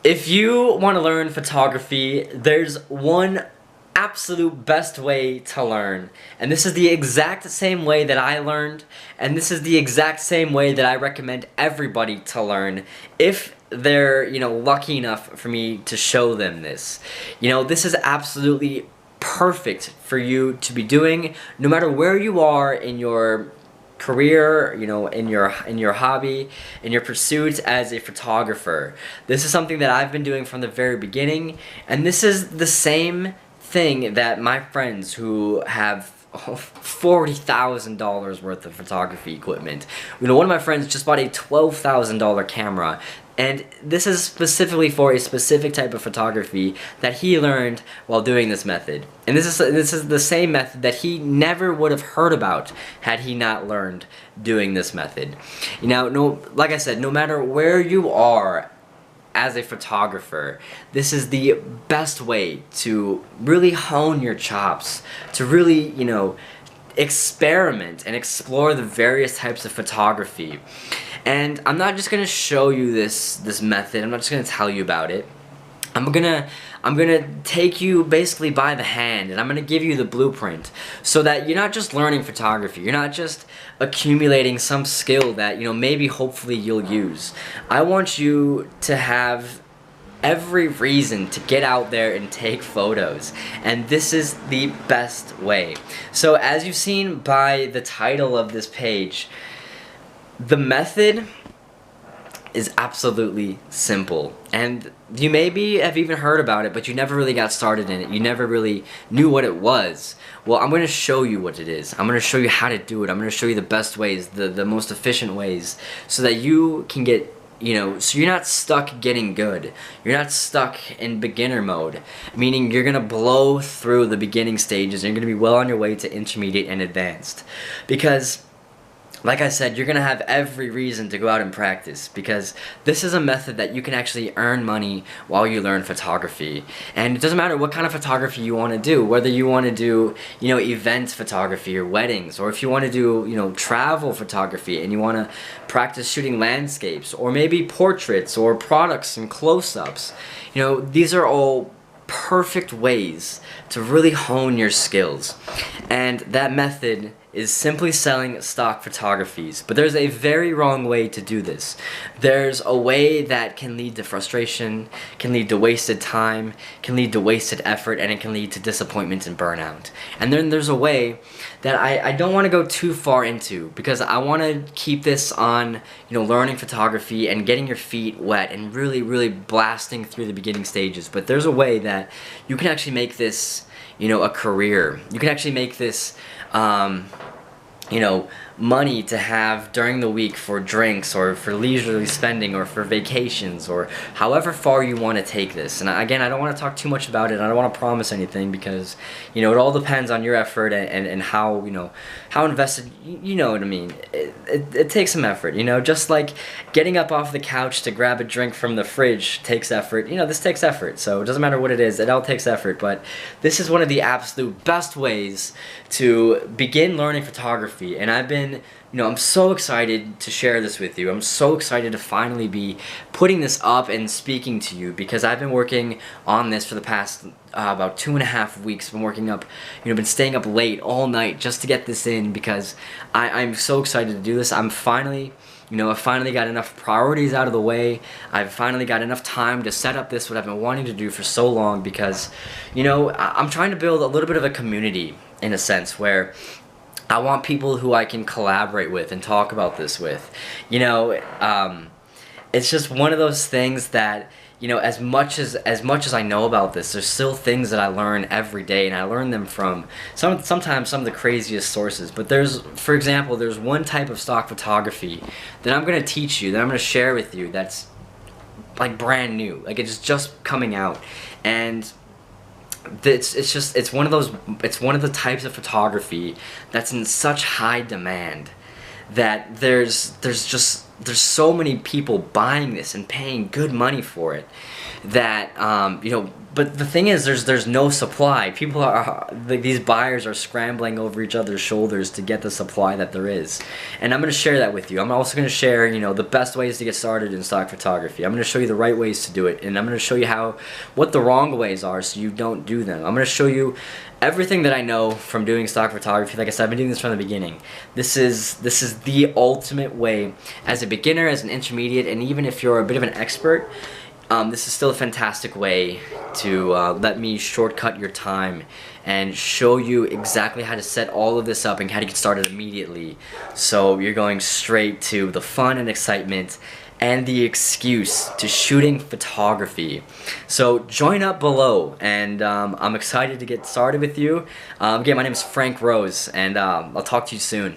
If you want to learn photography, there's one absolute best way to learn. And this is the exact same way that I learned, and this is the exact same way that I recommend everybody to learn if they're, lucky enough for me to show them this. This is absolutely perfect for you to be doing no matter where you are in your career, in your hobby, in your pursuit as a photographer. This is something that I've been doing from the very beginning, and this is the same thing that my friends who have $40,000 worth of photography equipment. One of my friends just bought a $12,000 camera, and this is specifically for a specific type of photography that he learned while doing this method. And this is the same method that he never would have heard about had he not learned doing this method. Like I said, no matter where you are as a photographer, this is the best way to really hone your chops, to really, experiment and explore the various types of photography. And I'm not just gonna show you this method. I'm not just gonna tell you about it. I'm gonna take you basically by the hand, and I'm gonna give you the blueprint so that you're not just learning photography. You're not just accumulating some skill that maybe hopefully you'll use. I want you to have every reason to get out there and take photos, and this is the best way. So as you've seen by the title of this page, the method is absolutely simple, and you maybe have even heard about it, but you never really got started in it. You never really knew what it was. Well, I'm going to show you what it is. I'm going to show you how to do it. I'm going to show you the best ways, the most efficient ways, so that you can get, so you're not stuck getting good. You're not stuck in beginner mode, meaning you're going to blow through the beginning stages, and you're going to be well on your way to intermediate and advanced. Because like I said, you're going to have every reason to go out and practice, because this is a method that you can actually earn money while you learn photography. And it doesn't matter what kind of photography you want to do, whether you want to do, event photography or weddings, or if you want to do, travel photography and you want to practice shooting landscapes, or maybe portraits or products and close-ups. These are all perfect ways to really hone your skills. And that method is simply selling stock photographies. But there's a very wrong way to do this. There's a way that can lead to frustration, can lead to wasted time, can lead to wasted effort, and it can lead to disappointment and burnout. And then there's a way that I don't want to go too far into, because I want to keep this on, learning photography and getting your feet wet and really, really blasting through the beginning stages. But there's a way that you can actually make this, a career. You can actually make this, money to have during the week for drinks or for leisurely spending or for vacations, or however far you want to take this. And again, I don't want to talk too much about it. I don't want to promise anything, because it all depends on your effort and how how invested, you know what I mean. It takes some effort, just like getting up off the couch to grab a drink from the fridge takes effort. This takes effort, so it doesn't matter what it is, it all takes effort. But this is one of the absolute best ways to begin learning photography, and I've been, I'm so excited to share this with you. I'm so excited to finally be putting this up and speaking to you, because I've been working on this for the past about 2.5 weeks. Been working up, been staying up late all night just to get this in, because I'm so excited to do this. I'm finally, I finally got enough priorities out of the way. I've finally got enough time to set up this, what I've been wanting to do for so long, because, I'm trying to build a little bit of a community, in a sense, where I want people who I can collaborate with and talk about this with. It's just one of those things that, as much as I know about this, there's still things that I learn every day, and I learn them from sometimes some of the craziest sources. But for example, there's one type of stock photography that I'm going to teach you, that I'm going to share with you, that's like brand new, like it's just coming out. And it's one of the types of photography that's in such high demand that there's just there's so many people buying this and paying good money for it that you know. But the thing is, there's no supply. People are these buyers are scrambling over each other's shoulders to get the supply that there is, and I'm gonna share that with you. I'm also gonna share, you know, the best ways to get started in stock photography. I'm gonna show you the right ways to do it, and I'm gonna show you what the wrong ways are so you don't do them. I'm gonna show you everything that I know from doing stock photography. Like I said, I've been doing this from the beginning. This is the ultimate way as a beginner, as an intermediate, and even if you're a bit of an expert. This is still a fantastic way to let me shortcut your time and show you exactly how to set all of this up and how to get started immediately. So you're going straight to the fun and excitement and the excuse to shooting photography. So join up below, and I'm excited to get started with you. Again, my name is Frank Rose, and I'll talk to you soon.